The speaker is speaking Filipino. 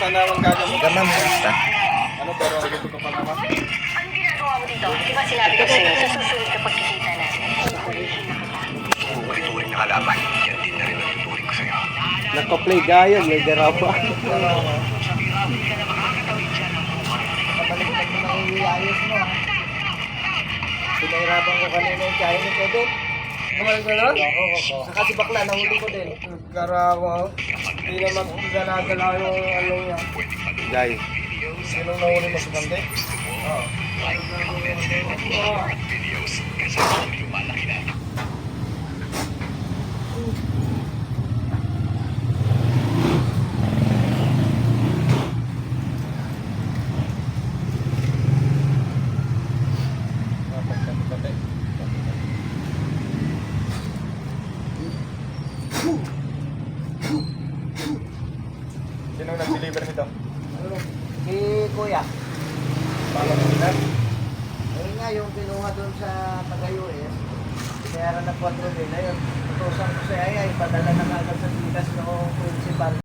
sana ang gagamot. Gamam basta. Ano, pero dito ka pa naman. Anong ginagawa mo dito? Di ba sinabi ko sa'yo, sa susunod na pagkikita natin, uhulihin na kita. Ulit-ulit na kalaban. Yan din na rin ang tuturing ko sa'yo. Naka-play gayon, may darawa. Kapaliktad mo nang iayos mo. Pinahirapan ko kanina yung kaya ni Kevin. Kumain ka na? Oo. Saka si bakla, nahuli ko din. Karawa. Hindi naman gala-gala yung ano niya. Gay. Sinong nahuli mo sa bande? Oo. Sinong nag-deliver nito? Si Kuya. Paano mo nila? Ayun nga, yung kinuha doon sa taga-US, binayaran ng 4 din. Ayun, utusan ko si Ayay, padala na agad sa Pilas noong principal.